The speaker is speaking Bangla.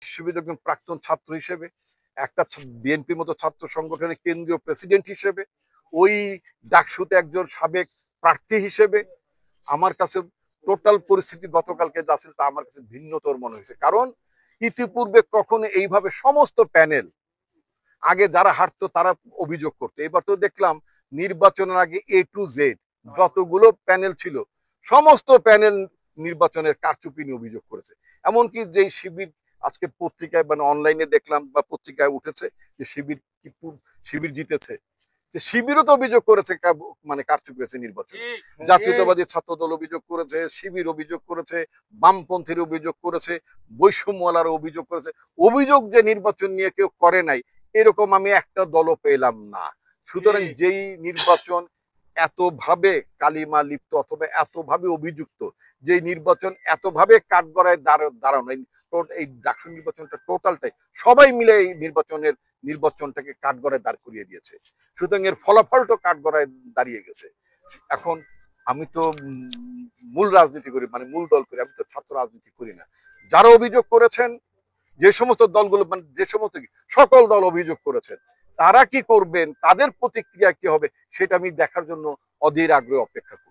বিশ্ববিদ্যালয়ের একজন প্রাক্তন ছাত্র হিসেবে, একটা বিএনপির মতো ছাত্র সংগঠনের কেন্দ্রীয় প্রেসিডেন্ট হিসেবে, ওই ডাকসুতে একজন সাবেক প্রার্থী হিসেবে আমার কাছে টোটাল পরিস্থিতি গতকালকে যা ছিল তা আমার কাছে ভিন্নতর মনে হয়েছে। কারণ ইতিপূর্বে কখনো এইভাবে সমস্ত প্যানেল, আগে যারা হাঁটতো তারা অভিযোগ করতো, এবার তো দেখলাম নির্বাচনের আগে এ টু জেড যতগুলো প্যানেল ছিল সমস্ত প্যানেল নির্বাচনের কারচুপি নিয়ে অভিযোগ করেছে। এমনকি যেই শিবির আজকে পত্রিকায় মানে অনলাইনে দেখলাম বা পত্রিকায় উঠেছে যে শিবির জিতেছে, যে শিবিরও তো অভিযোগ করেছে মানে কারচুপি হয়েছে নির্বাচন। জাতীয়তাবাদী ছাত্র দল অভিযোগ করেছে, শিবির অভিযোগ করেছে, বামপন্থীর অভিযোগ করেছে, বৈষম্যওয়ালার অভিযোগ করেছে। অভিযোগ যে নির্বাচন নিয়ে কেউ করে নাই এরকম আমি একটা দলও পেলাম না। সুতরাং যেই নির্বাচন এতভাবে কালিমা লিপ্ত অথবা এতভাবে অভিযুক্ত, যে নির্বাচন এতভাবে কাঠগড়ায় দাঁড়ানো, এই ডাকসু নির্বাচনটা টোটালটাই সবাই মিলে এই নির্বাচনটাকে কাঠগড়ায় দাঁড় করিয়ে দিয়েছে। সুতরাং এর ফলাফলটা কাঠগড়ায় দাঁড়িয়ে গেছে। এখন আমি তো মূল রাজনীতি করি, মানে মূল দল করি, আমি তো ছাত্র রাজনীতি করি না। যারা অভিযোগ করেছেন, যে সমস্ত দলগুলো মানে যে সমস্ত সকল দল অভিযোগ করেছেন, তারা কি করবেন, তাদের প্রতিক্রিয়া কি হবে সেটা আমি দেখার জন্য অধীর আগ্রহে অপেক্ষা করি।